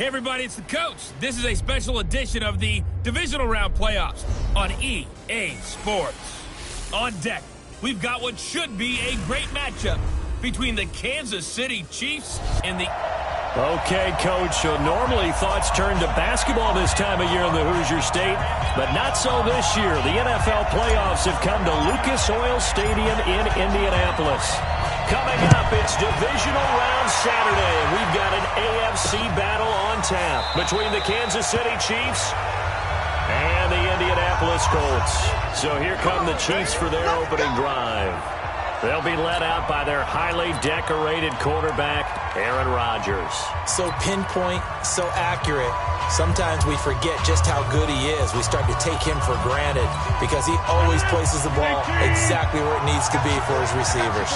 Hey everybody, it's the Colts. This is a special edition of the Divisional Round Playoffs on EA Sports. On deck, we've got what should be a great matchup between the Kansas City Chiefs and the... Okay, Coach, so normally thoughts turn to basketball this time of year in the Hoosier State, but not so this year. The NFL playoffs have come to Lucas Oil Stadium in Indianapolis. Coming up, it's Divisional Round Saturday, and we've got an AFC battle on tap between the Kansas City Chiefs and the Indianapolis Colts. So here come the Chiefs for their opening drive. They'll be led out by their highly decorated quarterback, Aaron Rodgers. So pinpoint, so accurate. Sometimes we forget just how good he is. We start to take him for granted because he always places the ball exactly where it needs to be for his receivers.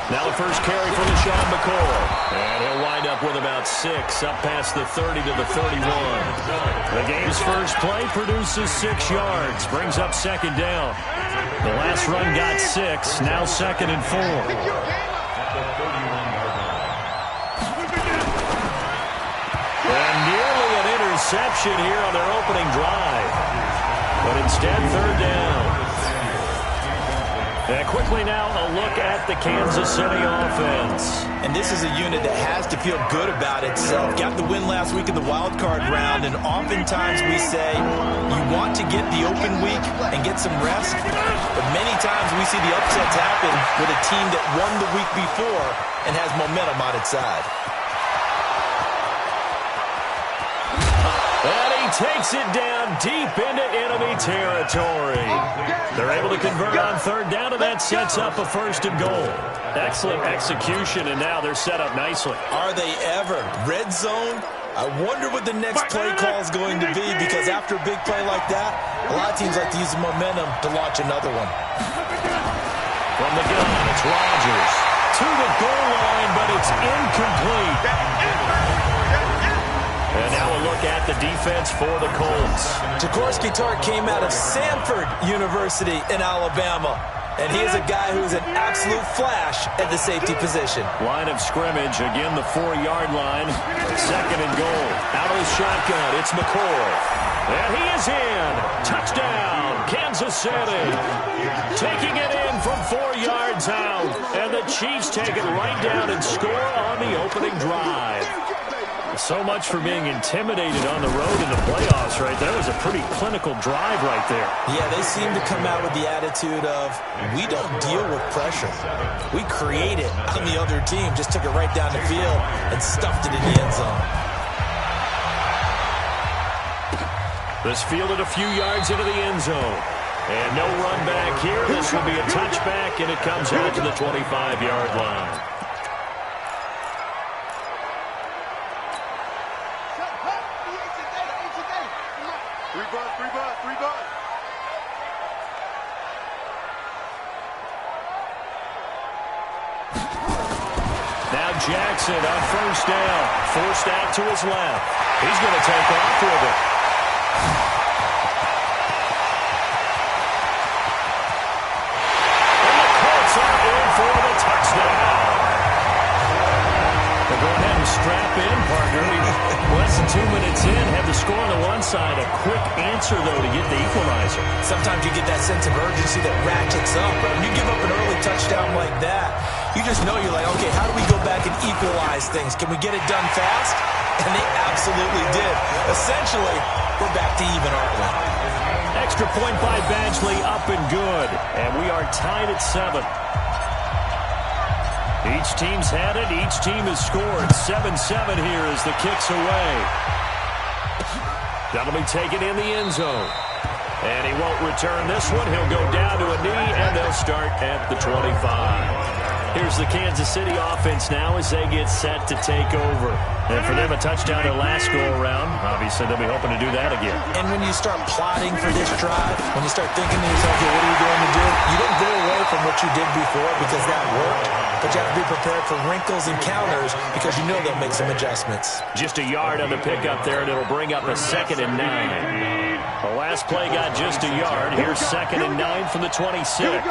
Now the first carry for LaShawn McCoy. And he'll wind up with about 6, up past the 30 to the 31. The game's first play produces 6 yards, brings up second down. The last run got 6, now second and 4. And nearly an interception here on their opening drive. But instead, third down. And quickly now, a look at the Kansas City offense. And this is a unit that has to feel good about itself. Got the win last week in the wild card round, and oftentimes we say you want to get the open week and get some rest, but many times we see the upsets happen with a team that won the week before and has momentum on its side. And he takes it down deep into enemy territory. They're able to convert on third down, and that sets up a first and goal. Excellent execution, and now they're set up nicely. Are they ever? Red zone? I wonder what the next play call is going to be, because after a big play like that, a lot of teams like to use the momentum to launch another one. From the gun, it's Rodgers. To the goal line, but it's incomplete. And now a look at the defense for the Colts. Jaworski Tartt came out of Samford University in Alabama. And he is a guy who is an absolute flash at the safety position. Line of scrimmage, again the 4-yard line. Second and goal. Out of the shotgun, it's McCoy. And he is in. Touchdown, Kansas City. Taking it in from 4 yards out. And the Chiefs take it right down and score on the opening drive. So much for being intimidated on the road in the playoffs, right? That was a pretty clinical drive right there. Yeah, they seem to come out with the attitude of, we don't deal with pressure. We create it on the other team. Just took it right down the field and stuffed it in the end zone. This fielded a few yards into the end zone. And no run back here. This will be a touchback, and it comes out to the 25-yard line. Jackson on first down. Forced out to his left. He's going to take off with it. And the Colts are in for the touchdown. They'll go ahead and strap in, partner. Less than 2 minutes in, have the score on the one side. A quick answer, though, to get the equalizer. Sometimes you get that sense of urgency that ratchets up. Right? When you give up an early touchdown like that, you just know you're like, okay, how do we go back and equalize things? Can we get it done fast? And they absolutely did. Essentially, we're back to even, aren't we? Extra point by Badgley, up and good. And we are tied at 7. Each team's had it. Each team has scored. 7-7 here as the kick's away. That'll be taken in the end zone. And he won't return this one. He'll go down to a knee, and they'll start at the 25. Here's the Kansas City offense now as they get set to take over. And for them, a touchdown their last go-around. Obviously, they'll be hoping to do that again. And when you start plotting for this drive, when you start thinking to yourself, okay, what are you going to do? You don't go away from what you did before because that worked. But you have to be prepared for wrinkles and counters because you know they'll make some adjustments. Just a yard on the pickup there, and it'll bring up a 2nd and 9. The last play got just a yard. Here's 2nd and 9 from the 26.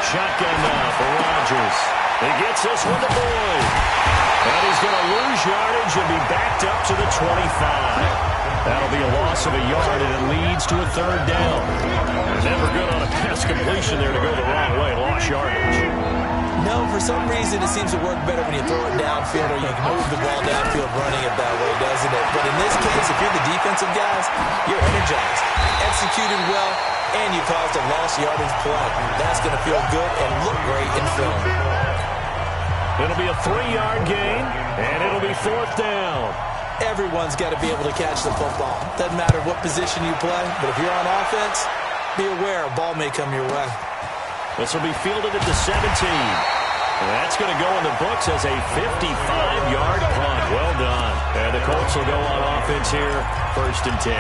Shotgun now for Rodgers. He gets this one to Boyd. And he's going to lose yardage and be backed up to the 25. That'll be a loss of a yard, and it leads to a third down. Never good on a pass completion there to go the wrong way. Lost yardage. No, for some reason it seems to work better when you throw it downfield or you can move the ball downfield running it that way, doesn't it? But in this case, if you're the defensive guys, you're energized, executed well, and you caused a lost yardage play. That's going to feel good and look great in film. It'll be a 3-yard gain, and it'll be fourth down. Everyone's got to be able to catch the football. Doesn't matter what position you play, but if you're on offense, be aware a ball may come your way. This will be fielded at the 17. And that's going to go in the books as a 55-yard punt. Well done. And the Colts will go on offense here, 1st and 10.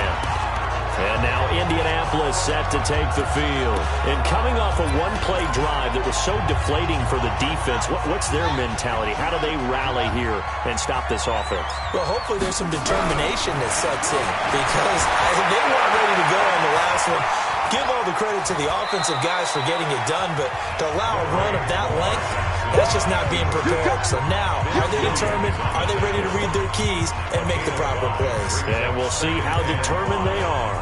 And now Indianapolis set to take the field. And coming off a one-play drive that was so deflating for the defense, what's their mentality? How do they rally here and stop this offense? Well, hopefully there's some determination that sets in because they weren't ready to go on the last one. Give all the credit to the offensive guys for getting it done, but to allow a run of that length, that's just not being prepared. So now, are they determined? Are they ready to read their keys and make the proper plays? And we'll see how determined they are.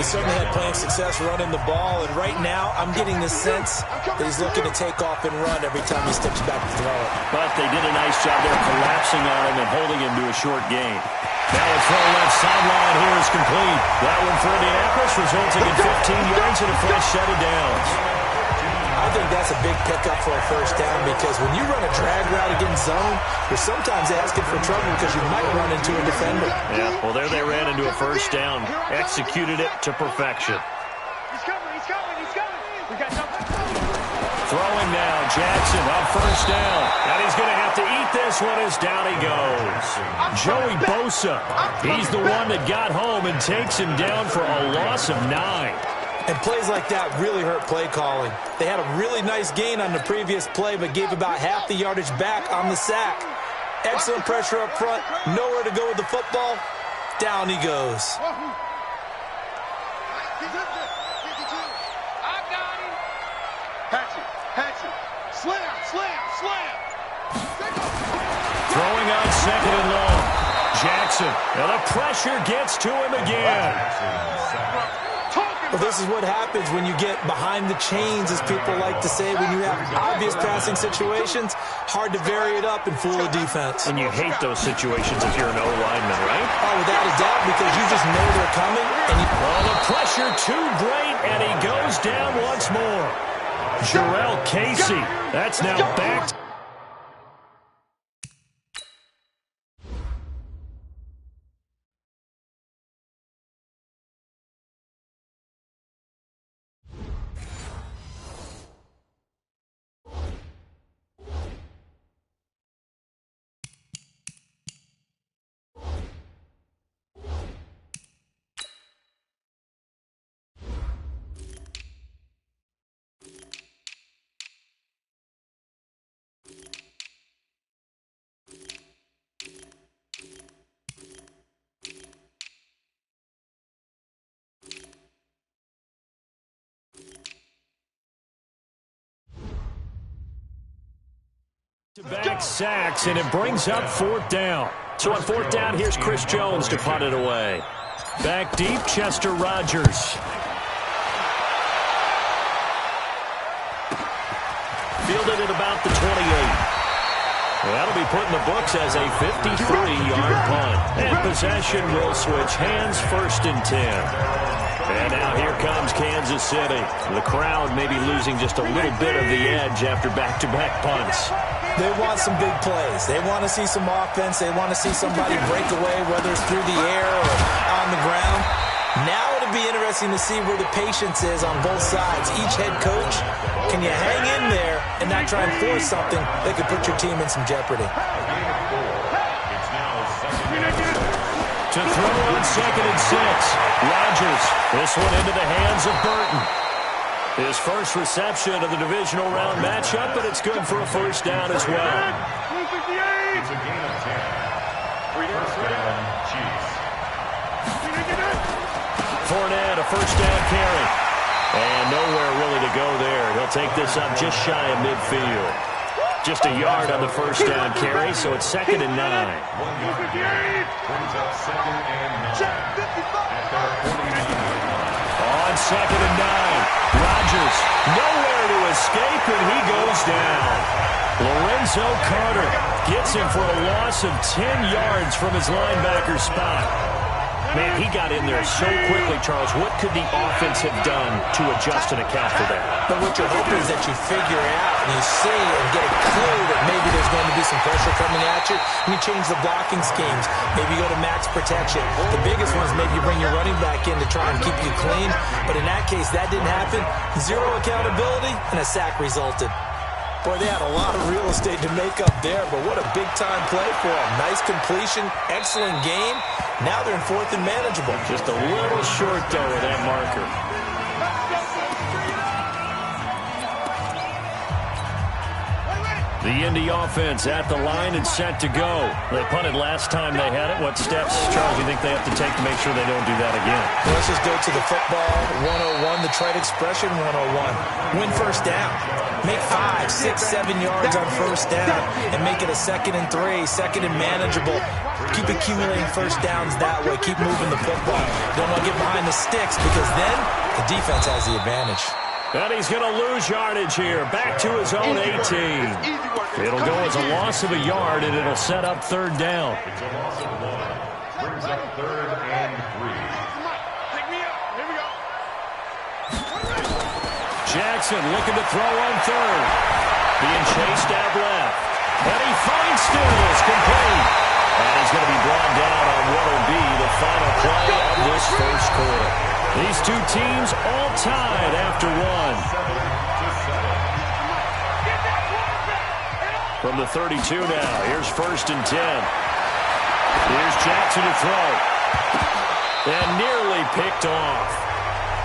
He certainly had playing success running the ball, and right now I'm getting the sense that he's looking to take off and run every time he steps back to throw it. But they did a nice job there collapsing on him and holding him to a short gain. Now a throw left sideline here is complete. That one for Indianapolis resulting in 15 yards and a fresh set of downs. I think that's a big pickup for a first down because when you run a drag route against zone, you're sometimes asking for trouble because you might run into a defender. Yeah, well, there they ran into a first down. Executed it to perfection. He's coming. We got something. Throwing now, Jackson on first down. And he's going to have to eat this one as down he goes. Joey Bosa, he's the one that got home and takes him down for a loss of 9. And plays like that really hurt play calling. They had a really nice gain on the previous play, but gave about half the yardage back on the sack. Excellent pressure up front. Nowhere to go with the football. Down he goes. Hatchet. Slam. Throwing on 2nd and long. Jackson. And the pressure gets to him again. Well, this is what happens when you get behind the chains, as people like to say, when you have obvious passing situations. Hard to vary it up and fool the defense. And you hate those situations if you're an O-lineman, right? Oh, without a doubt, because you just know they're coming. And well, the pressure too great, and he goes down once more. Jarrell Casey, that's now back. Back sacks, and it brings up 4th down. So on 4th down, here's Chris Jones to punt it away. Back deep, Chester Rogers. Fielded at about the 28. That'll be put in the books as a 53-yard punt. And possession will switch hands, 1st and 10. And now here comes Kansas City. The crowd may be losing just a little bit of the edge after back-to-back punts. they want some big plays. They want to see some offense. They want to see somebody break away, whether it's through the air or on the ground. Now it'll be interesting to see where the patience is on both sides. Each head coach, can you hang in there and not try and force something that could put your team in some jeopardy? To throw on 2nd and 6. Rodgers, this one into the hands of Burton. His first reception of the divisional round matchup, but it's good for a first down as well. It's a gain of 10. First down, Chiefs. Fournette, a first down carry. And nowhere really to go there. He'll take this up just shy of midfield. Just a yard on the first down carry, so it's 2nd and 9. Brings up 2nd and 9. At their 49. On 2nd and 9, Rodgers nowhere to escape, and he goes down. Lorenzo Carter gets him for a loss of 10 yards from his linebacker spot. Man, he got in there so quickly, Charles. What could the offense have done to adjust and account for that? But what you're hoping is that you figure out and you see and get a clue that maybe there's going to be some pressure coming at you, and you change the blocking schemes. Maybe you go to max protection. The biggest one is maybe you bring your running back in to try and keep you clean. But in that case, that didn't happen. Zero accountability, and a sack resulted. Boy, they had a lot of real estate to make up there, but what a big-time play for them. Nice completion, excellent game. Now they're in 4th and manageable. Just a little short, though, of that marker. The Indy offense at the line and set to go. They punted last time they had it. What steps, Charles, do you think they have to take to make sure they don't do that again? Well, let's just go to the football 101, the trite expression 101. Win first down. Make 5, 6, 7 yards on first down and make it a 2nd and 3, 2nd and manageable. Keep accumulating first downs that way. Keep moving the football. Don't want to get behind the sticks because then the defense has the advantage. And he's going to lose yardage here. Back to his own 18. It'll go as a loss of a yard, and it'll set up 3rd down. It's a loss of 1. Brings up 3rd and 3. Pick me up. Here we go. Jackson looking to throw on 3rd. Being chased out left. And he finds Stills complete. And he's going to be brought down on what will be the final play of this first quarter. These two teams all tied after 1. From the 32 now, here's 1st and 10. Here's Jackson to throw. And nearly picked off.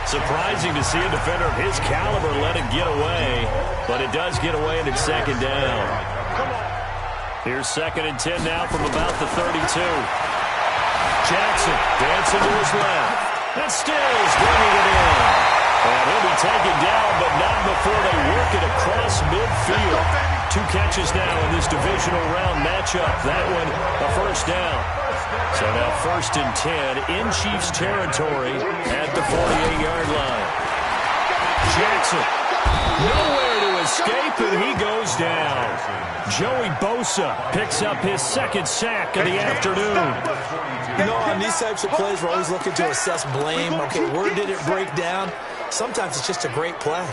Surprising to see a defender of his caliber let it get away, but it does get away and it's 2nd down. Here's 2nd and 10 now from about the 32. Jackson dancing to his left. And Stills bringing it in. And he'll be taken down, but not before they work it across midfield. 2 catches now in this divisional round matchup. That one a first down. So now 1st and 10 in Chiefs territory at the 48-yard line. Jackson nowhere to escape, and he goes down. Joey Bosa picks up his 2nd sack of the afternoon. You know, on these types of plays, we're always looking to assess blame. Okay, where did it break down? Sometimes it's just a great play.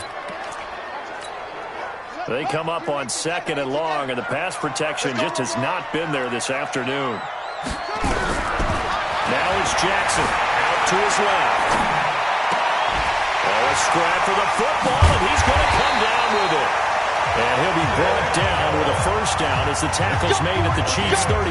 They come up on 2nd and long, and the pass protection just has not been there this afternoon. Now it's Jackson out to his left. Oh, a scrap for the football, and he's going to come down with it. And he'll be brought down with a first down as the tackle's made at the Chiefs' 35.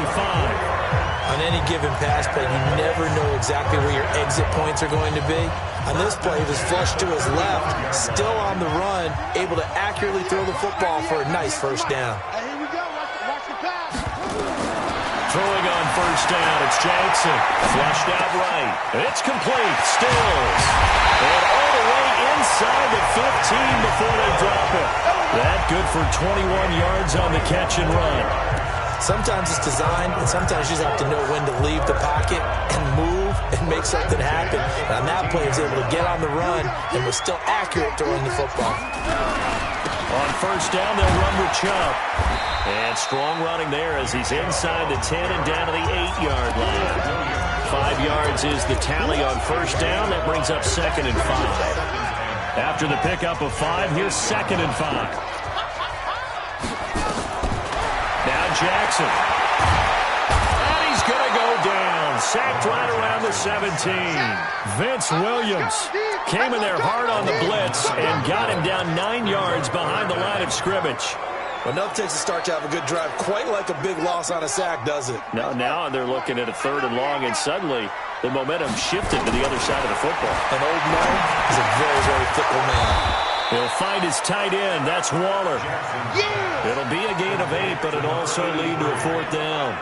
On any given pass play, you never know exactly where your exit points are going to be. On this play, he was flushed to his left, still on the run, able to accurately throw the football for a nice first down. Hey, here we go. Watch the pass. Throwing on first down, it's Jackson. Flushed out right. It's complete. Stills. And all the way inside the 15 before they drop it. That good for 21 yards on the catch and run. Sometimes it's designed, and sometimes you just have to know when to leave the pocket and move and make something happen. And on that play, he was able to get on the run and was still accurate throwing the football. On first down, they'll run with Chubb. And strong running there as he's inside the 10 and down to the 8-yard line. 5 yards is the tally on first down. That brings up 2nd and 5. After the pickup of 5, here's 2nd and 5. Now Jackson. And he's going to go down. Sacked right around the 17. Vince Williams came in there hard on the blitz and got him down 9 yards behind the line of scrimmage. Well, nothing takes a start to have a good drive quite like a big loss on a sack, does it? Now they're looking at a 3rd and long, and suddenly the momentum shifted to the other side of the football. And Old Mo is a very, very fickle man. He'll find his tight end. That's Waller. It'll be a gain of 8, but it'll also lead to a 4th down.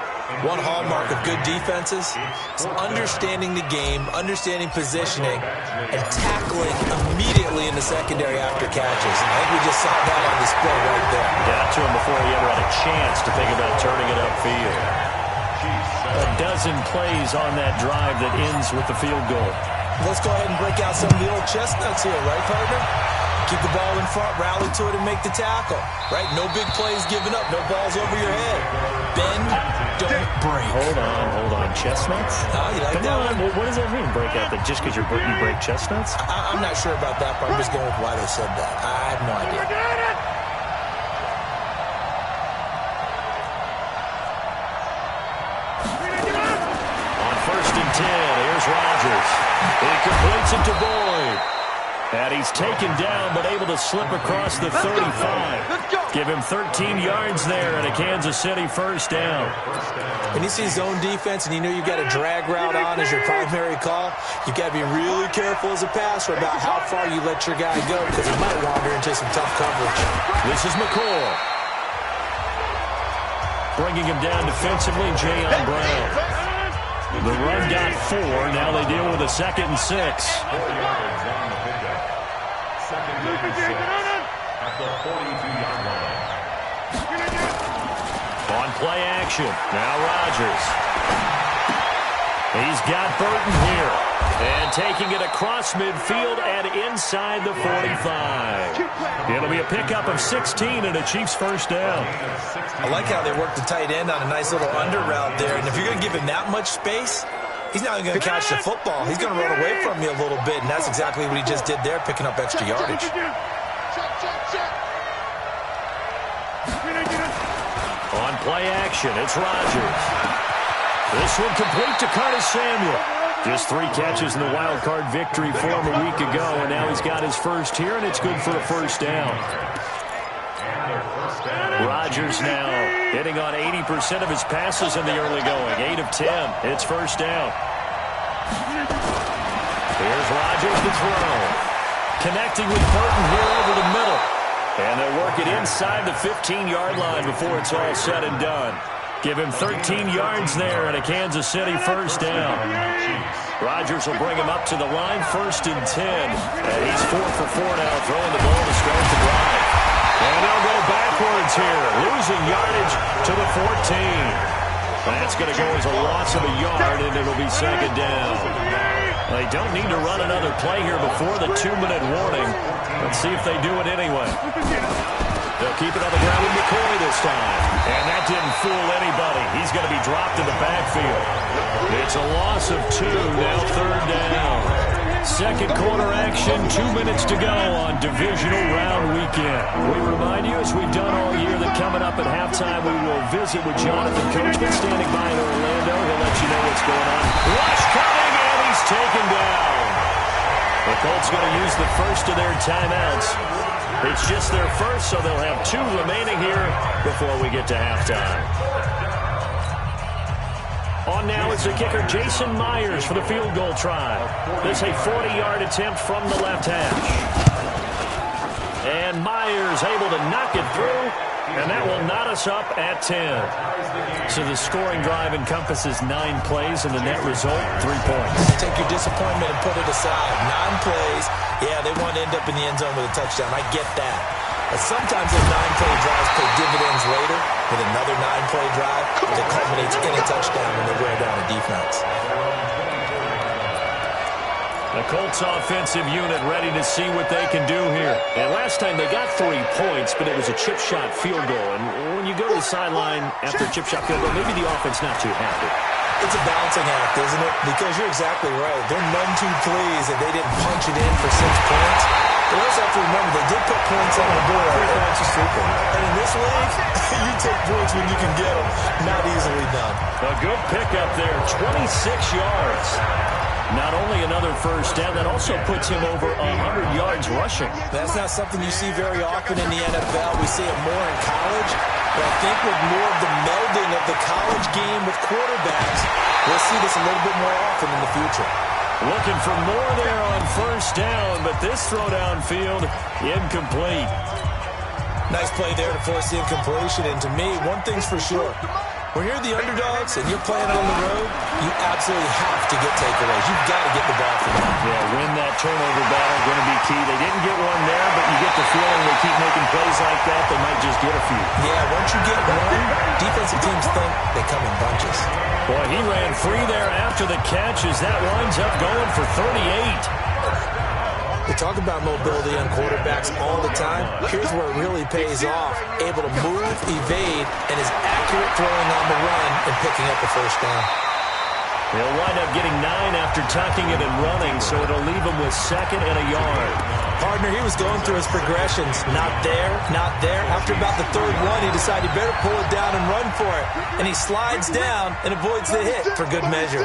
One hallmark of good defenses is understanding the game, understanding positioning, and tackling immediately in the secondary after catches. I think we just saw that on display right there. Got to him before he ever had a chance to think about turning it upfield. A dozen plays on that drive that ends with the field goal. Let's go ahead and break out some of the old chestnuts here, right, partner? Keep the ball in front, rally to it, and make the tackle. Right? No big plays given up, no balls over your head. Bend, don't break. Hold on. Chestnuts? Oh, you like Come that on. one? What does that mean, break out? That just because you break chestnuts? I'm not sure about that, but I'm just going with why they said that. I have no idea. On 1st and 10, here's Rodgers. He completes it to Boyd. And he's taken down, but able to slip across the 35. Give him 13 yards there and a Kansas City 1st down. When you see zone defense and you know you've got a drag route on as your primary call, you've got to be really careful as a passer about how far you let your guy go because he might wander into some tough coverage. This is McCoy. Bringing him down defensively, Jayon Brown. The run got 4. Now they deal with a 2nd and 6. At the 42-yard line. On play action, now Rodgers. He's got Burton here. And taking it across midfield and inside the 45. It'll be a pickup of 16 and a Chiefs 1st down. I like how they work the tight end on a nice little under route there. And if you're going to give him that much space, he's not even going to catch the football. He's going to run away from you a little bit, and that's exactly what he just did there, picking up extra yardage. On play action, it's Rodgers. This one complete to Curtis Samuel. Just 3 catches in the wild card victory for him a week ago, and now he's got his first here, and it's good for a 1st down. Rodgers now hitting on 80% of his passes in the early going. 8 of 10. It's 1st down. Here's Rodgers to throw. Connecting with Burton here over the middle. And they'll work it inside the 15-yard line before it's all said and done. Give him 13 yards there and a Kansas City 1st down. Rodgers will bring him up to the line, 1st and 10. And he's 4 for 4 now, throwing the ball to start the drive. And they'll go backwards here, losing yardage to the 14. That's going to go as a loss of a yard, and it'll be 2nd down. They don't need to run another play here before the 2-minute warning. Let's see if they do it anyway. They'll keep it on the ground with McCoy this time. And that didn't fool anybody. He's going to be dropped in the backfield. It's a loss of 2, now 3rd down. 2nd quarter action, 2 minutes to go on divisional round weekend. We remind you, as we've done all year, that coming up at halftime, we will visit with Jonathan Coachman standing by in Orlando. He'll let you know what's going on. Rush coming, and he's taken down. The Colts going to use the first of their timeouts. It's just their first, so they'll have 2 remaining here before we get to halftime. On now is the kicker, Jason Myers, for the field goal try. This is a 40-yard attempt from the left hash. And Myers able to knock it through, and that will knot us up at 10. So the scoring drive encompasses 9 plays, and the net result, 3 points. Take your disappointment and put it aside. 9 plays. Yeah, they want to end up in the end zone with a touchdown. I get that. But sometimes those 9-play drives pay dividends later with another 9-play drive that culminates in a touchdown when they wear down a defense. The Colts offensive unit ready to see what they can do here. And last time they got 3 points, but it was a chip shot field goal. And when you go to the sideline after a chip shot field goal, maybe the offense not too happy. It's a balancing act, isn't it? Because you're exactly right. They're none too pleased that they didn't punch it in for 6 points. But also have to remember, they did put points on the board. 3 points is 3 points. And in this league, you take points when you can get them. Not easily done. A good pickup there, 26 yards. Not only another first down, that also puts him over 100 yards rushing. That's not something you see very often in the NFL. We see it more in college. But I think with more of the melding of the college game with quarterbacks, we'll see this a little bit more often in the future. Looking for more there on first down, but this throw downfield, incomplete. Nice play there to force the incompletion. And to me, one thing's for sure. When you're the underdogs and you're playing on the road, you absolutely have to get takeaways. You've got to get the ball from them. Yeah, win that turnover battle, going to be key. They didn't get one there, but you get the feeling they keep making plays like that, they might just get a few. Yeah, once you get one, defensive teams think they come in bunches. Boy, he ran free there after the catch as that winds up going for 38. We talk about mobility on quarterbacks all the time. Here's where it really pays off. Able to move, evade, and is accurate throwing on the run and picking up the first down. They'll wind up getting 9 after tucking it and running, so it'll leave him with 2nd and a yard. Partner, he was going through his progressions. Not there, not there. After about the 3rd one, he decided he better pull it down and run for it. And he slides down and avoids the hit for good measure.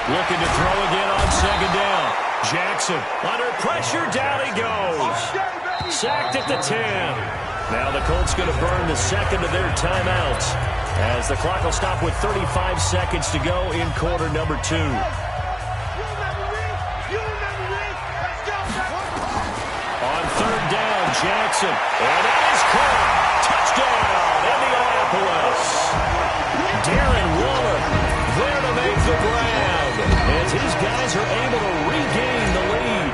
Looking to throw again on 2nd down. Jackson under pressure, down he goes. Sacked at the 10. Now the Colts going to burn the 2nd of their timeouts as the clock will stop with 35 seconds to go in quarter number 2. On 3rd down, Jackson. And that is caught. Touchdown, Indianapolis. Darren Waller there to make the grab as his guys are able to regain the lead.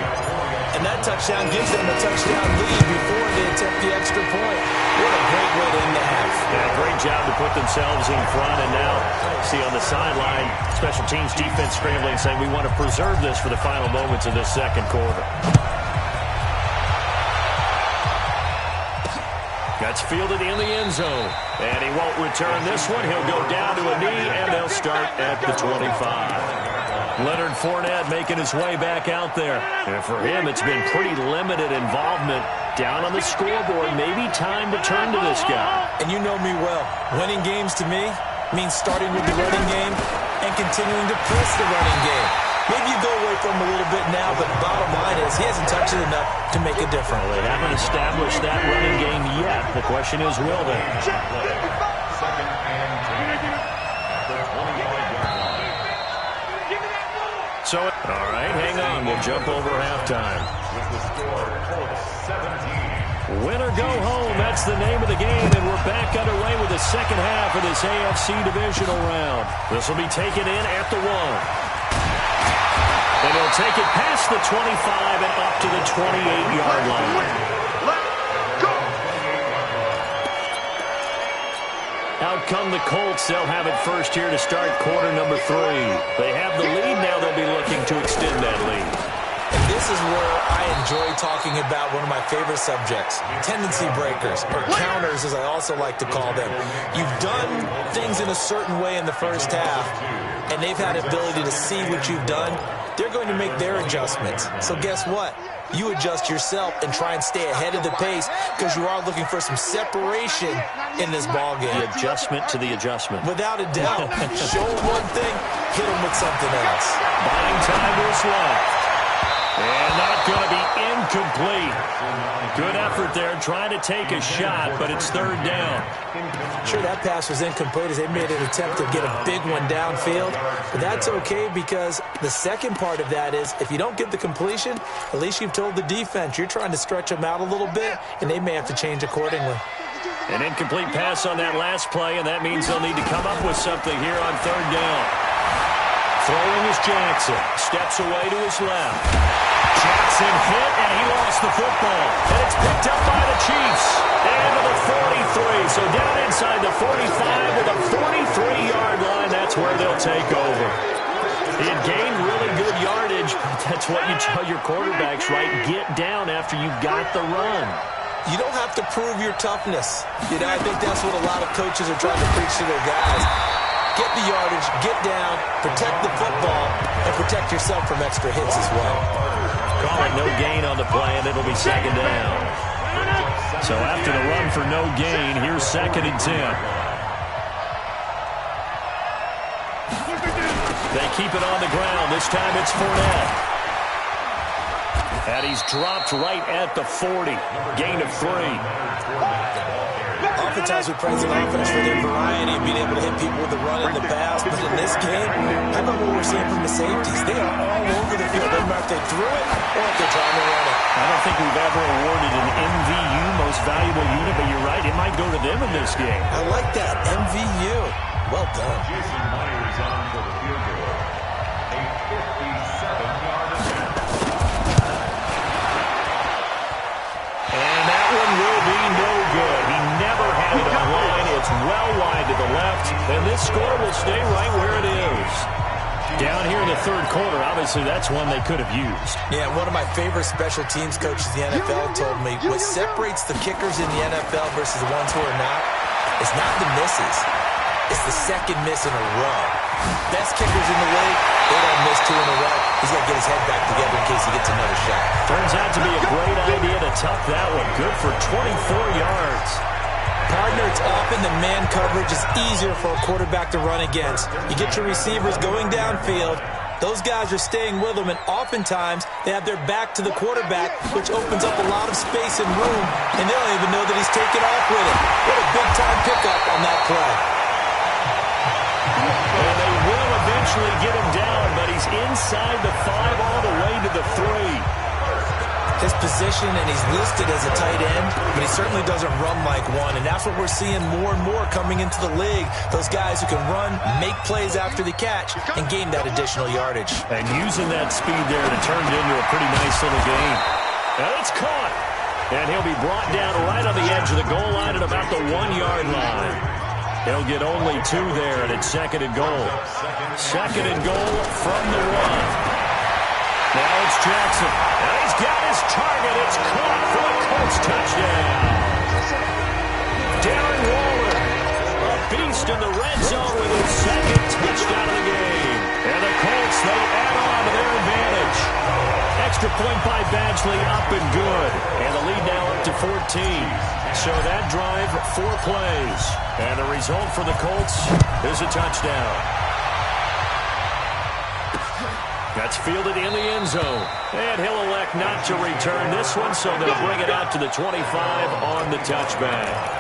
And that touchdown gives them a touchdown lead before they attempt the extra point. What a great way to end the half. Yeah, great job to put themselves in front. And now, see on the sideline, special teams defense scrambling, saying we want to preserve this for the final moments of this 2nd quarter. That's fielded in the end zone. And he won't return this one. He'll go down to a knee, and they'll start at the 25. Leonard Fournette making his way back out there. And for him, it's been pretty limited involvement down on the scoreboard. Maybe time to turn to this guy. And you know me well. Winning games to me means starting with the running game and continuing to press the running game. Maybe you go away from him a little bit now, but the bottom line is he hasn't touched it enough to make a difference. They haven't established that running game yet. The question is, will they? So, all right, hang on. We'll jump over halftime. Win or go home, that's the name of the game, and we're back underway with the 2nd half of this AFC divisional round. This will be taken in at the 1. And he'll take it past the 25 and up to the 28-yard line. Out come the Colts. They'll have it first here to start quarter number 3. They have the lead now. They'll be looking to extend that lead. And this is where I enjoy talking about one of my favorite subjects, tendency breakers, or counters as I also like to call them. You've done things in a certain way in the first half, and they've had the ability to see what you've done. They're going to make their adjustments. So guess what? You adjust yourself and try and stay ahead of the pace because you are looking for some separation in this ball game. The adjustment to the adjustment. Without a doubt. Show them one thing, hit them with something else. Buying time is left. And not going to be incomplete. Good effort there trying to take a shot, but it's 3rd down. Sure, that pass was incomplete as they made an attempt to get a big one downfield. But that's okay because the second part of that is if you don't get the completion, at least you've told the defense you're trying to stretch them out a little bit, and they may have to change accordingly. An incomplete pass on that last play, and that means they'll need to come up with something here on 3rd down. Throwing is Jackson. Steps away to his left. Jackson hit, and he lost the football. And it's picked up by the Chiefs. And to the 43. So down inside the 45 with a 43-yard line. That's where they'll take over. He had gained really good yardage, but that's what you tell your quarterbacks, right? Get down after you got the run. You don't have to prove your toughness. You know, I think that's what a lot of coaches are trying to preach to their guys. Get the yardage, get down, protect the football, and protect yourself from extra hits as well. Call it no gain on the play, and it'll be 2nd down. So after the run for no gain, here's 2nd and 10. They keep it on the ground. This time it's Fournette. And he's dropped right at the 40. Gain of 3. Oftentimes we praise an offense for their variety and being able to hit people with the run and the pass, but in this game, how about what we're seeing from the safeties? They are all over the field. Doesn't matter if they threw it or if they're trying to run it. I don't think we've ever awarded an MVU, most valuable unit, but you're right, it might go to them in this game. I like that, MVU. Well done. Jason Myers on for the field goal. A 57-yard attempt. And that one will be no good. He never had it on line. It's well wide to the left, and this score will stay right where it is. Down here in the third quarter, obviously that's one they could have used. Yeah, one of my favorite special teams coaches in the NFL told me what separates the kickers in the NFL versus the ones who are not is not the misses. It's the second miss in a row. Best kickers in the league, they don't miss two in a row. He's got to get his head back together in case he gets another shot. Turns out to be a great idea to tuck that one. Good for 24 yards. Partner, it's often the man coverage is easier for a quarterback to run against. You get your receivers going downfield. Those guys are staying with them, and oftentimes they have their back to the quarterback, which opens up a lot of space and room, and they don't even know that he's taking off with it. What a big-time pickup on that play. And they will eventually get him down, but he's inside the 5 all the way to the 3. His position, and he's listed as a tight end, but he certainly doesn't run like one, and that's what we're seeing more and more coming into the league. Those guys who can run, make plays after the catch, and gain that additional yardage. And using that speed there to turn it into a pretty nice little game. And it's caught. And he'll be brought down right on the edge of the goal line at about the 1-yard line. He'll get only 2 there, and it's second and goal. Second and goal from the 1. Now it's Jackson. And he's got his target. It's caught for a Colts touchdown. Darren Waller, a beast in the red zone with his second touchdown of the game. And the Colts, they add on to their advantage. Extra point by Badgley, up and good. And the lead now up to 14. So that drive, 4 plays. And the result for the Colts is a touchdown. That's fielded in the end zone. And he'll elect not to return this one, so they'll bring it out to the 25 on the touchback.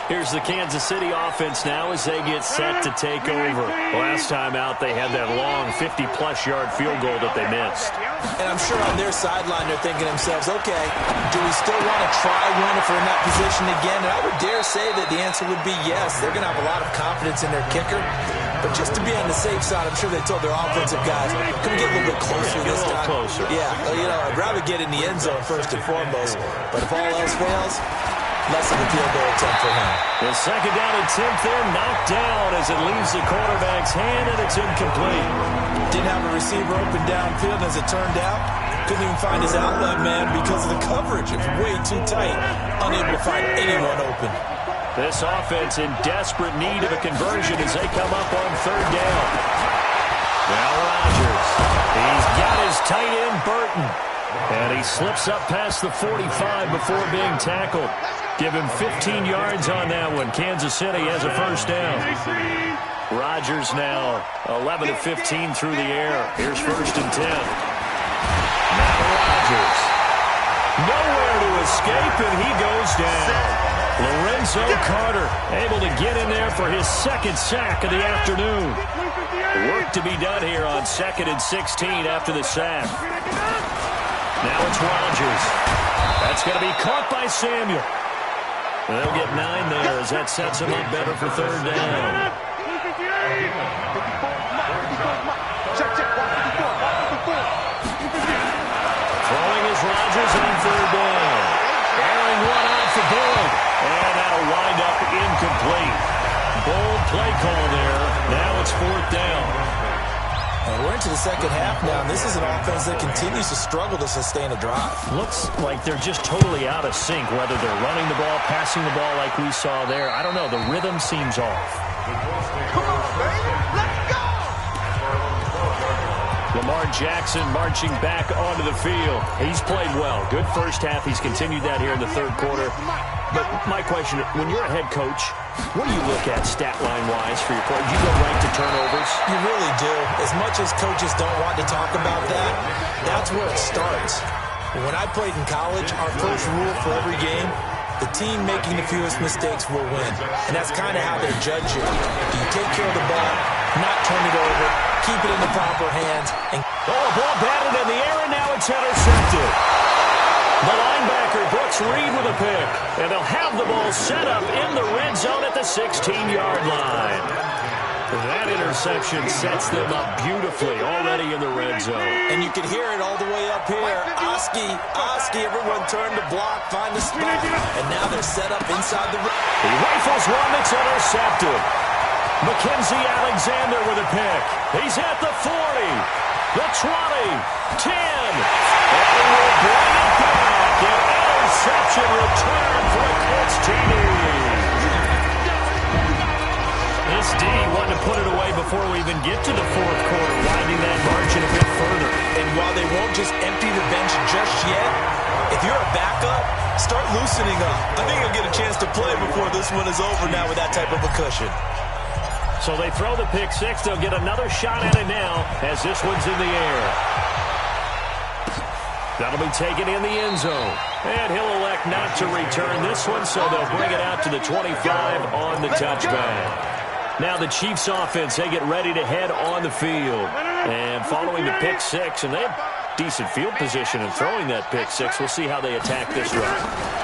Here's the Kansas City offense now as they get set to take over. Last time out, they had that long 50-plus yard field goal that they missed. And I'm sure on their sideline they're thinking to themselves, okay, do we still want to try one if we're in that position again? And I would dare say that the answer would be yes. They're going to have a lot of confidence in their kicker. But just to be on the safe side, I'm sure they told their offensive guys, can we get a little bit closer this time? Closer. Yeah, you know, I'd rather get in the end zone first and foremost. But if all else fails, less of a field goal attempt for him. The second down attempt there knocked down as it leaves the quarterback's hand, and it's incomplete. Didn't have a receiver open downfield as it turned out. Couldn't even find his outlet man because of the coverage. It's way too tight. Unable to find anyone open. This offense in desperate need of a conversion as they come up on third down. Now Rodgers. He's got his tight end, Burton. And he slips up past the 45 before being tackled. Give him 15 yards on that one. Kansas City has a first down. Rodgers now 11 of 15 through the air. Here's first and 10. Now Rodgers. Nowhere to escape, and he goes down. Lorenzo Carter able to get in there for his second sack of the afternoon. Work to be done here on 2nd and 16 after the sack. Now it's Rodgers. That's going to be caught by Samuel. They'll get 9 there as that sets him up better for third down. Throwing is Rodgers on third down. Airing one out for Boyd. And that'll wind up incomplete. Bold play call there. Now it's 4th down. And we're into the second half now, and this is an offense that continues to struggle to sustain a drive. Looks like they're just totally out of sync, whether they're running the ball, passing the ball like we saw there. I don't know. The rhythm seems off. Come on, baby. Let's go! Lamar Jackson marching back onto the field. He's played well. Good first half. He's continued that here in the third quarter. But my question, when you're a head coach, what do you look at stat line-wise for your play? Do you go right to turnovers? You really do. As much as coaches don't want to talk about that, that's where it starts. When I played in college, our first rule for every game The team making the fewest mistakes will win. And that's kind of how they judge you. Do you take care of the ball, not turn it over, keep it in the proper hands, and... Oh, ball batted in the air, and now it's intercepted. The linebacker, Brooks Reed, with a pick. And they'll have the ball set up in the red zone at the 16-yard line. That interception sets them up beautifully already in the red zone. And you can hear it all the way up here. Oski, everyone turn to block, find a spot. And now they're set up inside the... He rifles one that's intercepted. Mackenzie Alexander with a pick. He's at the 40, the 20, 10. And he will bring it back. An interception return for a Colts TD. This D wanted to put it away before we even get to the fourth quarter, winding that margin a bit further. And while they won't just empty the bench just yet, if you're a backup, start loosening up. I think you'll get a chance to play before this one is over now with that type of a cushion. So they throw the pick six. They'll get another shot at it now as this one's in the air. That'll be taken in the end zone. And he'll elect not to return this one, so they'll bring it out to the 25 on the touchback. Now the Chiefs offense, they get ready to head on the field. And following the pick six, and they have decent field position in throwing that pick six. We'll see how they attack this run.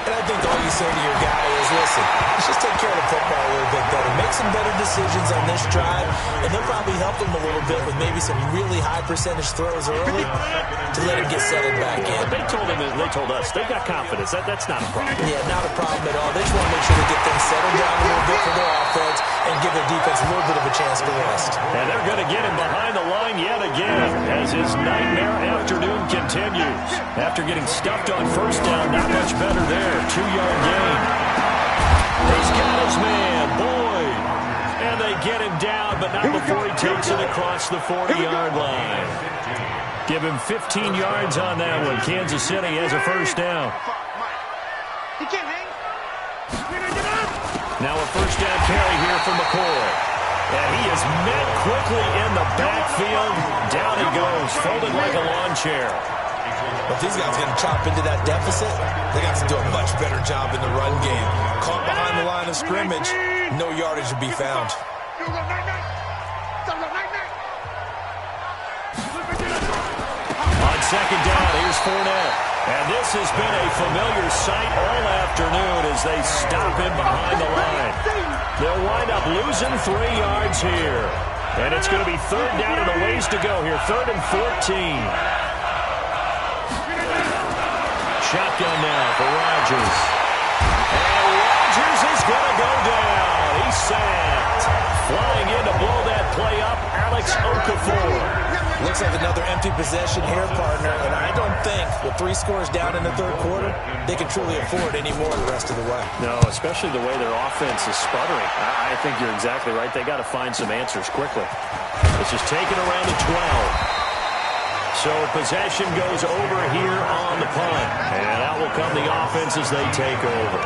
And I think all you say to your guy is, listen, let's just take care of the football a little bit better. Make some better decisions on this drive, and they'll probably help him a little bit with maybe some really high percentage throws early to let him get settled back in. They told us, they've got confidence. That's not a problem. Yeah, not a problem at all. They just want to make sure they get things settled down a little bit for their offense and give their defense a little bit of a chance to rest. And they're going to get him behind the line yet again as his nightmare afternoon continues. After getting stuffed on first down, not much better there. 2-yard gain. He's got his man, Boyd. And they get him down, but not before he takes it across the 40-yard line. Give him 15 yards on that one. Kansas City has a first down. He can't hang. Now a first down carry here for McCoy. And he is met quickly in the backfield. Down he goes, folded like a lawn chair. But these guys are going to chop into that deficit. They got to do a much better job in the run game. Caught behind the line of scrimmage, no yardage to be found. On second down, here's Fournette. And this has been a familiar sight all afternoon as they stop him behind the line. They'll wind up losing 3 yards here. And it's going to be third down and a ways to go here. 3rd and 14. Shotgun now for Rodgers. And Rodgers is going to go down. He's sacked. Flying in to blow that play up, Alex Okafor. Looks like another empty possession here, partner. And I don't think with 3 scores down in the third quarter, they can truly afford any more the rest of the way. No, especially the way their offense is sputtering. I think you're exactly right. They got to find some answers quickly. This is taken around the 12. So possession goes over here on the punt. And out will come the offense as they take over.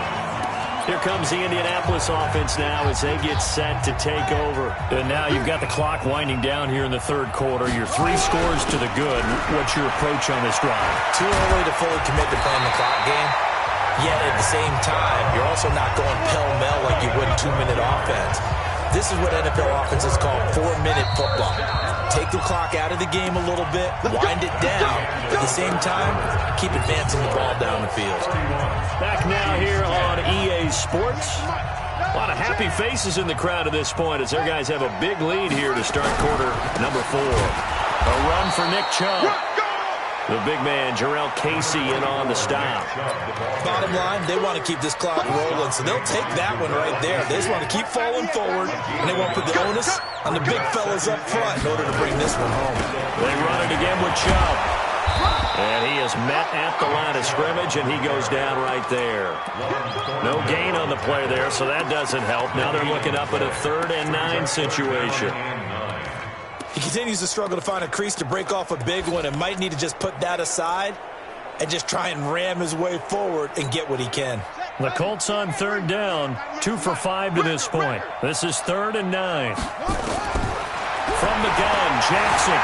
Here comes the Indianapolis offense now as they get set to take over. And now you've got the clock winding down here in the third quarter. You're 3 scores to the good. What's your approach on this drive? Too early to fully commit to playing the clock game. Yet at the same time, you're also not going pell-mell like you would 2-minute offense. This is what NFL offenses call 4-minute football. Take the clock out of the game a little bit, wind it down. At the same time, keep advancing the ball down the field. Back now here on EA Sports. A lot of happy faces in the crowd at this point as their guys have a big lead here to start quarter number 4. A run for Nick Chubb. The big man, Jarrell Casey, in on the stop. Bottom line, they want to keep this clock rolling, so they'll take that one right there. They just want to keep falling forward, and they won't put the onus on the big fellas up front in order to bring this one home. They run it again with Chubb. And he is met at the line of scrimmage, and he goes down right there. No gain on the play there, so that doesn't help. Now they're looking up at a 3rd and 9 situation. He continues to struggle to find a crease to break off a big one and might need to just put that aside and just try and ram his way forward and get what he can. The Colts on 3rd down, 2 for 5 to this point. This is 3rd and 9. From the gun, Jackson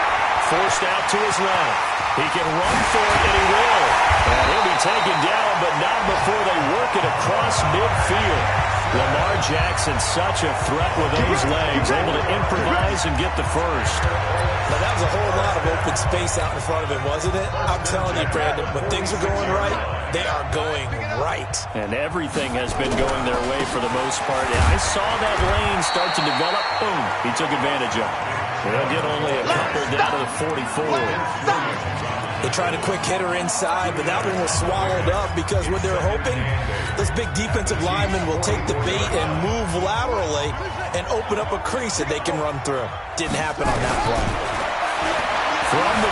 forced out to his left. He can run for it, and he will. And he'll be taken down, but not before they work it across midfield. Lamar Jackson, such a threat with those legs, able to improvise and get the first. Now, that was a whole lot of open space out in front of him, wasn't it? I'm telling you, Brandon, when things are going right, they are going right. And everything has been going their way for the most part. And I saw that lane start to develop. Boom, he took advantage of it. They'll get only a couple down to the 44. They tried a quick hitter inside, but that one was swallowed up because what they're hoping, those big defensive linemen will take the bait and move laterally and open up a crease that they can run through. Didn't happen on that play. From the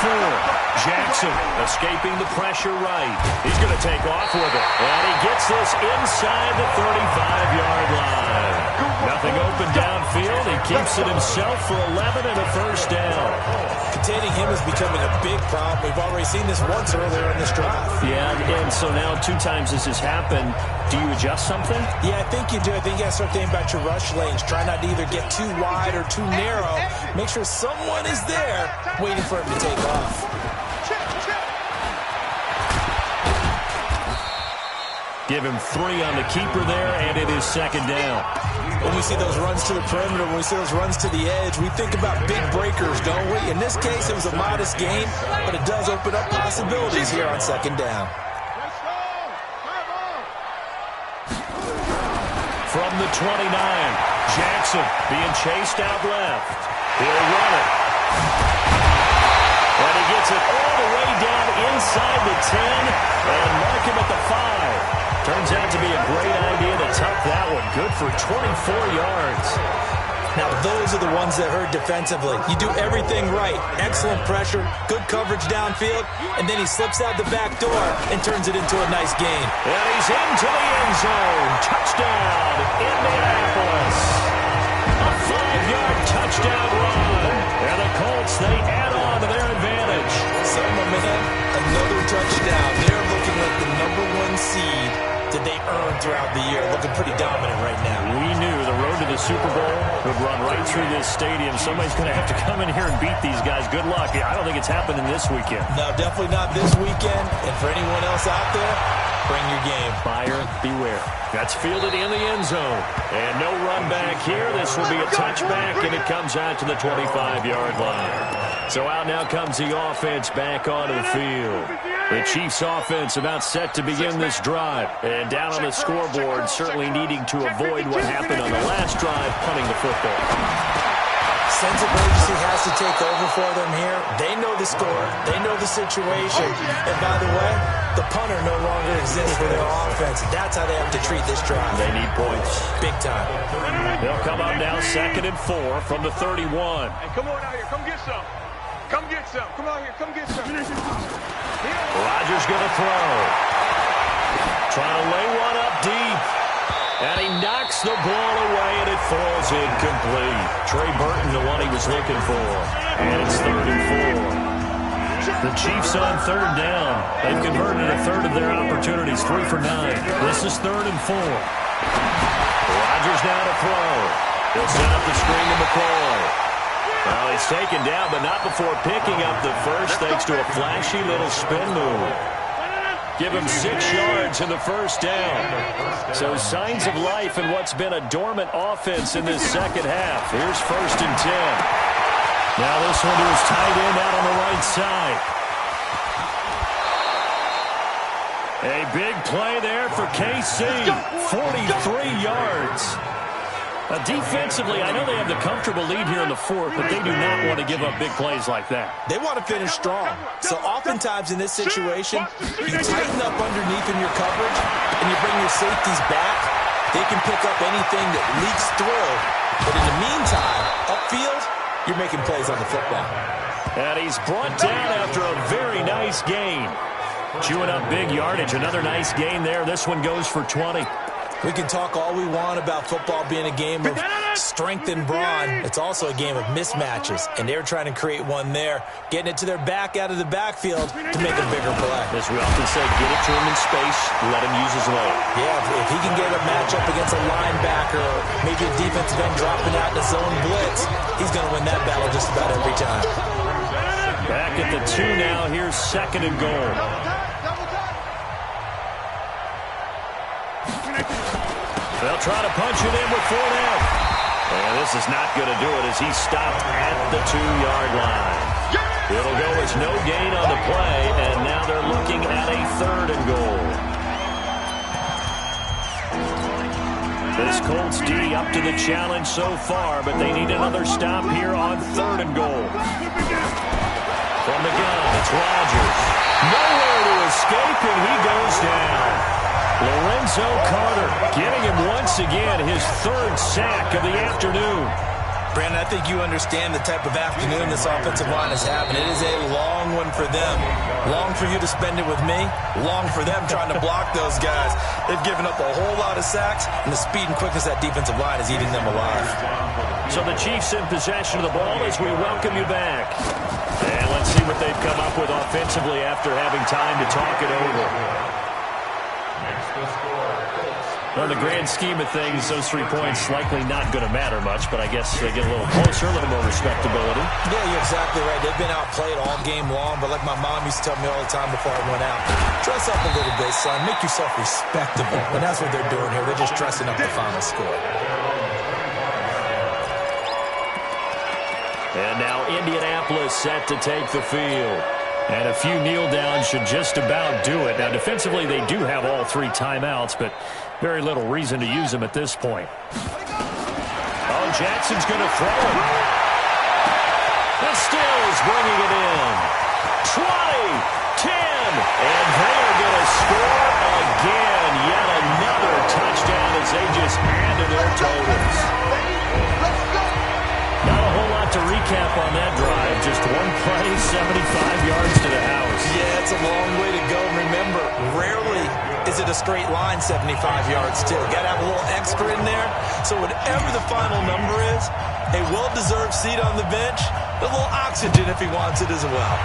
44, Jackson escaping the pressure right. He's going to take off with it. And he gets this inside the 35-yard line. Nothing open downfield. He keeps it himself for 11 and a first down. Containing him is becoming a big problem. We've already seen this once earlier in this drive. Yeah, and so now 2 times this has happened. Do you adjust something? Yeah, I think you do. I think you got to start thinking about your rush lanes. Try not to either get too wide or too narrow. Make sure someone is there waiting for him to take off. Give him 3 on the keeper there, and it is second down. When we see those runs to the perimeter, when we see those runs to the edge, we think about big breakers, don't we? In this case, it was a modest gain, but it does open up possibilities here on second down. From the 29, Jackson being chased out left. He'll run it. And he gets it all the way down inside the 10 and mark him at the 5. Turns out to be a great idea to tuck that one. Good for 24 yards. Now, those are the ones that hurt defensively. You do everything right. Excellent pressure, good coverage downfield, and then he slips out the back door and turns it into a nice gain. And he's into the end zone. Touchdown, Indianapolis. A 5-yard touchdown run. And the Colts, they add on to their advantage. Some momentum, another touchdown. They're looking like the #1 seed that they earned throughout the year. Looking pretty dominant right now. We knew the road to the Super Bowl would run right through this stadium. Somebody's going to have to come in here and beat these guys. Good luck. I don't think it's happening this weekend. No, definitely not this weekend. And for anyone else out there, bring your game. Buyer beware. That's fielded in the end zone. And no run back here. This will be a touchback, and it comes out to the 25-yard line. So out now comes the offense back onto the field. The Chiefs offense about set to begin this drive. And down on the scoreboard, certainly needing to avoid what happened on the last drive, punting the football. Sense of urgency has to take over for them here. They know the score. They know the situation. And by the way, the punter no longer exists for their offense. That's how they have to treat this drive. They need points. Big time. They'll come up now 2nd and 4 from the 31. Hey, come on out here. Come get some. Come get some. Come out here. Come get some. Rodgers going to throw. Trying to lay one up deep. And he knocks the ball away, and it falls incomplete. Trey Burton, the one he was looking for. And it's 3rd and 4. The Chiefs on 3rd down. They've converted a third of their opportunities, 3 for 9. This is 3rd and 4. Rodgers now to throw. He'll set up the screen to McCoy. Well, he's taken down, but not before picking up the first, thanks to a flashy little spin move. Give him 6 yards in the first down. So signs of life in what's been a dormant offense in this second half. Here's 1st and 10. Now this one to his tight end out on the right side. A big play there for KC. 43 yards. Defensively, I know they have the comfortable lead here in the 4th, but they do not want to give up big plays like that. They want to finish strong. So oftentimes in this situation, you tighten up underneath in your coverage, and you bring your safeties back. They can pick up anything that leaks through. But in the meantime, upfield, you're making plays on the football. And he's brought down after a very nice gain. Chewing up big yardage. Another nice gain there. This one goes for 20. We can talk all we want about football being a game of strength and brawn. It's also a game of mismatches, and they're trying to create one there, getting it to their back out of the backfield to make a bigger play. As we often say, get it to him in space, let him use his leg. Yeah, if he can get a matchup against a linebacker or maybe a defensive end dropping out in a zone blitz, he's going to win that battle just about every time. Back at the 2 now. Here's 2nd and goal. They'll try to punch it in with Fournette. And this is not going to do it as he's stopped at the 2-yard line. It'll go as no gain on the play, and now they're looking at a 3rd and goal. This Colts D up to the challenge so far, but they need another stop here on 3rd and goal. From the gun, it's Rodgers. Nowhere to escape, and he goes down. Lorenzo Carter getting him once again his 3rd sack of the afternoon. Brandon, I think you understand the type of afternoon this offensive line is having. It is a long one for them. Long for you to spend it with me. Long for them trying to block those guys. They've given up a whole lot of sacks, and the speed and quickness of that defensive line is eating them alive. So the Chiefs in possession of the ball as we welcome you back. And let's see what they've come up with offensively after having time to talk it over. On the grand scheme of things, those 3 points likely not going to matter much, but I guess they get a little closer, a little more respectability. Yeah, you're exactly right. They've been outplayed all game long, but like my mom used to tell me all the time before I went out, dress up a little bit, son. Make yourself respectable. And that's what they're doing here. They're just dressing up the final score. And now Indianapolis set to take the field. And a few kneel downs should just about do it. Now, defensively, they do have all 3 timeouts, but very little reason to use them at this point. Oh, Jackson's going to throw it. And Stills bringing it in. 20, 10, and they're going to score again. Yet another touchdown as they just add to their totals. Not a whole lot to recap on that drive. Just one play, 75 yards to the house. Yeah, it's a long way to go. Remember, rarely is it a straight line 75 yards, too. Got to have a little extra in there. So whatever the final number is, a well-deserved seat on the bench, a little oxygen if he wants it as well.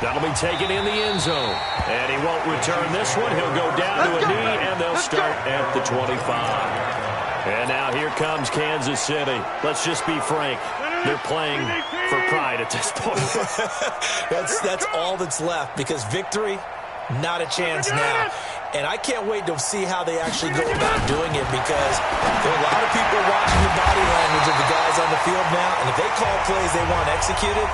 That'll be taken in the end zone. And he won't return this one. He'll go down to a knee, and they'll start at the 25. And now here comes Kansas City. Let's just be frank. They're playing for pride at this point. That's all that's left, because victory, not a chance now. And I can't wait to see how they actually go about doing it, because there are a lot of people watching the body language of the guys on the field now. And if they call plays they want executed,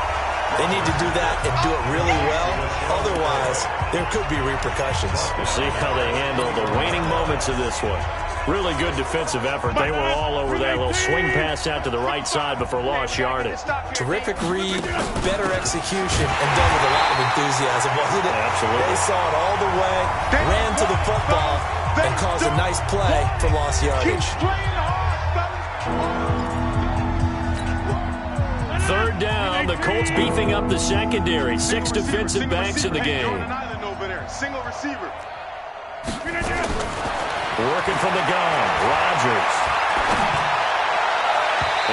they need to do that and do it really well. Otherwise, there could be repercussions. We'll see how they handle the waning moments of this one. Really good defensive effort. They were all over that little swing pass out to the right side before lost yardage. Terrific read, better execution, and done with a lot of enthusiasm, wasn't it? Absolutely. They saw it all the way, ran to the football, and caused a nice play for lost yardage. 3rd down, the Colts beefing up the secondary. 6 defensive backs in the game. Single receiver. Working from the gun, Rodgers.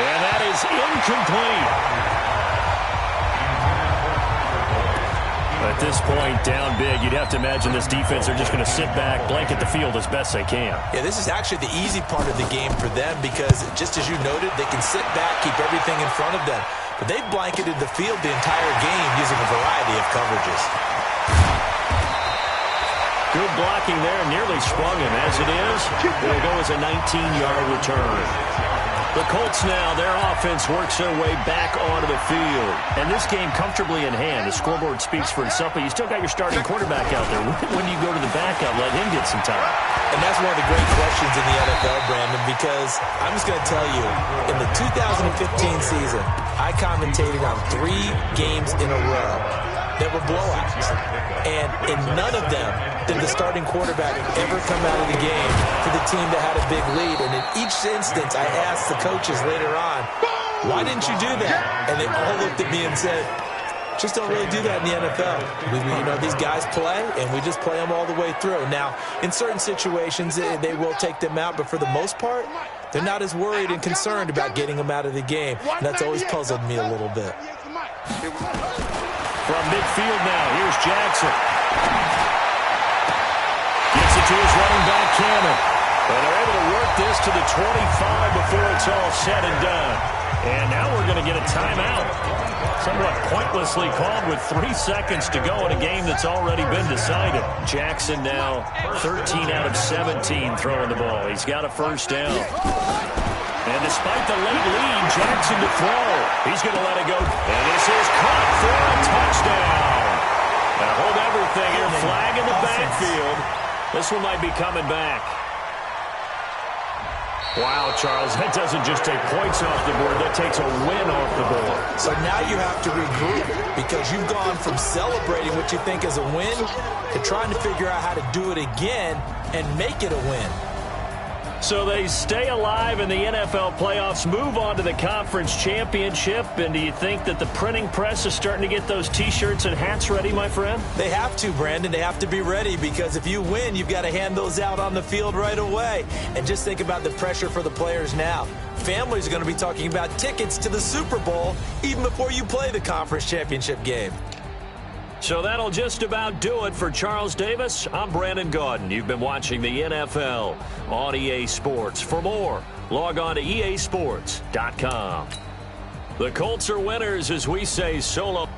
And that is incomplete. At this point, down big, you'd have to imagine this defense are just going to sit back, blanket the field as best they can. Yeah, this is actually the easy part of the game for them, because just as you noted, they can sit back, keep everything in front of them. But they've blanketed the field the entire game using a variety of coverages. Good blocking there, nearly sprung him. As it is, it'll go as a 19-yard return. The Colts now, their offense works their way back onto the field. And this game comfortably in hand. The scoreboard speaks for itself, but you still got your starting quarterback out there. When do you go to the backup, let him get some time? And that's one of the great questions in the NFL, Brandon, because I'm just going to tell you, in the 2015 season, I commentated on 3 games in a row that were blowouts. And in none of them did the starting quarterback ever come out of the game for the team that had a big lead. And in each instance, I asked the coaches later on, why didn't you do that? And they all looked at me and said, just don't really do that in the NFL. These guys play, and we just play them all the way through. Now, in certain situations, they will take them out, but for the most part, they're not as worried and concerned about getting them out of the game. And that's always puzzled me a little bit. From midfield now, here's Jackson. Gets it to his running back, Cannon. And they're able to work this to the 25 before it's all said and done. And now we're going to get a timeout. Somewhat pointlessly called with 3 seconds to go in a game that's already been decided. Jackson now 13 out of 17 throwing the ball. He's got a first down. And despite the late lead, Jackson to throw. He's going to let it go. And this is caught for a touchdown. Now hold everything here. Flag in the backfield. This one might be coming back. Wow, Charles, that doesn't just take points off the board. That takes a win off the board. So now you have to regroup because you've gone from celebrating what you think is a win to trying to figure out how to do it again and make it a win. So they stay alive in the NFL playoffs, move on to the conference championship, and do you think that the printing press is starting to get those T-shirts and hats ready, my friend? They have to, Brandon. They have to be ready because if you win, you've got to hand those out on the field right away. And just think about the pressure for the players now. Families are going to be talking about tickets to the Super Bowl even before you play the conference championship game. So that'll just about do it for Charles Davis. I'm Brandon Gaudin. You've been watching the NFL on EA Sports. For more, log on to easports.com. The Colts are winners as we say so long.